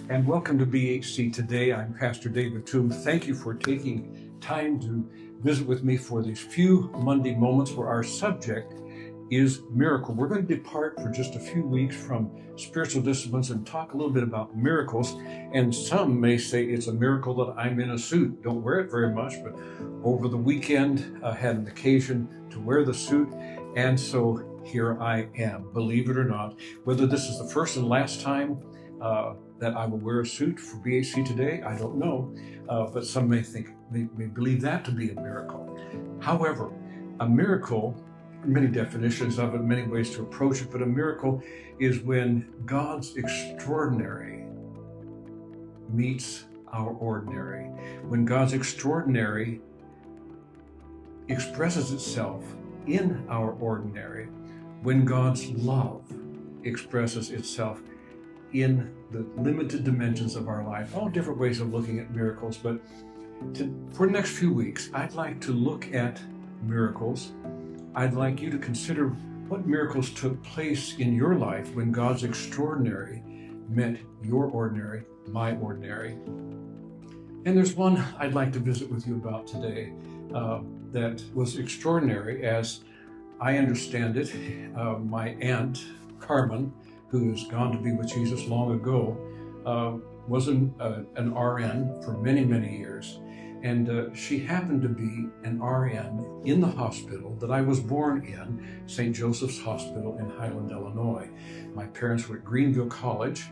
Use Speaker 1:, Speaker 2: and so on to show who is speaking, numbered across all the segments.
Speaker 1: and welcome to BHC Today. I'm Pastor David Toom. Thank you for taking time to visit with me for these few Monday moments where our subject is miracle. We're going to depart for just a few weeks from spiritual disciplines and talk a little bit about miracles. And some may say it's a miracle that I'm in a suit. Don't wear it very much, but over the weekend I had an occasion to wear the suit, and so here I am, believe it or not. Whether this is the first and last time that I will wear a suit for BHC Today, I don't know, but some may believe that to be a miracle. However, a miracle, many definitions of it, many ways to approach it, but a miracle is when God's extraordinary meets our ordinary. When God's extraordinary expresses itself in our ordinary. When God's love expresses itself in the limited dimensions of our life. All different ways of looking at miracles, but for the next few weeks, I'd like to look at miracles. I'd like you to consider what miracles took place in your life when God's extraordinary met your ordinary, my ordinary. And there's one I'd like to visit with you about today that was extraordinary as I understand it. My aunt, Carmen, who has gone to be with Jesus long ago, was an RN for many, many years. And she happened to be an RN in the hospital that I was born in, St. Joseph's Hospital in Highland, Illinois. My parents were at Greenville College,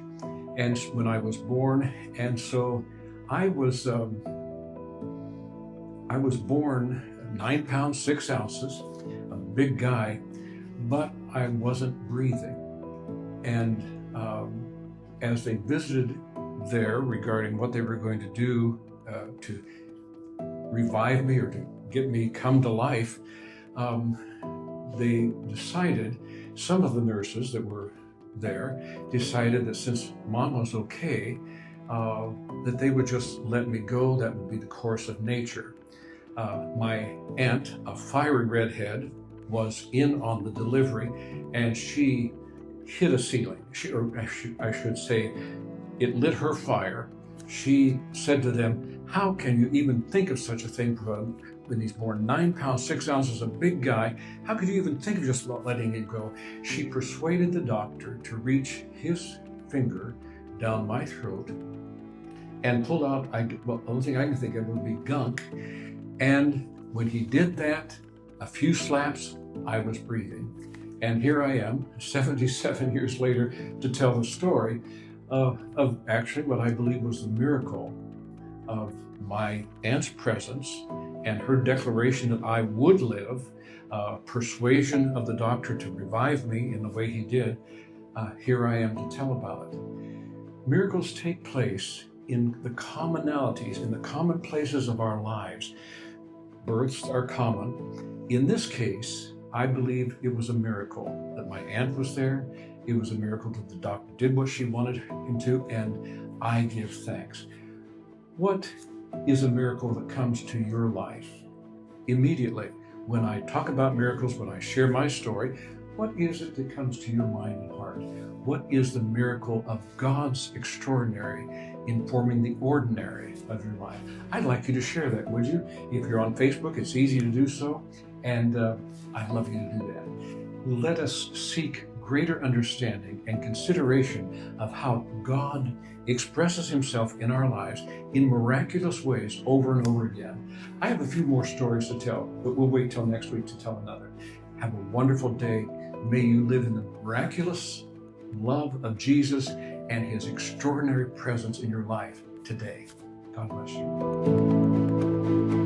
Speaker 1: and when I was born, and so I was born 9 pounds, 6 ounces, a big guy, but I wasn't breathing. And as they visited there regarding what they were going to do to revive me or to get me come to life, they decided, some of the nurses that were there decided that since Mom was okay, that they would just let me go. That would be the course of nature. My aunt, a fiery redhead, was in on the delivery, and she hit a ceiling. I should say, it lit her fire. She said to them, "How can you even think of such a thing when he's born 9 pounds, 6 ounces, a big guy? How could you even think of just letting him go?" She persuaded the doctor to reach his finger down my throat and pulled out, the only thing I can think of would be gunk. And when he did that, a few slaps, I was breathing. And here I am, 77 years later, to tell the story of actually what I believe was the miracle of my aunt's presence and her declaration that I would live, persuasion of the doctor to revive me in the way he did. Here I am to tell about it. Miracles take place in the commonalities, in the common places of our lives. Births are common. In this case, I believe it was a miracle that my aunt was there. It was a miracle that the doctor did what she wanted him to, and I give thanks. What is a miracle that comes to your life immediately? When I talk about miracles, when I share my story, what is it that comes to your mind and heart? What is the miracle of God's extraordinary in forming the ordinary of your life? I'd like you to share that, would you? If you're on Facebook, it's easy to do so, and I'd love you to do that. Let us seek greater understanding and consideration of how God expresses himself in our lives in miraculous ways over and over again. I have a few more stories to tell, but we'll wait till next week to tell another. Have a wonderful day. May you live in the miraculous love of Jesus and his extraordinary presence in your life today. God bless you.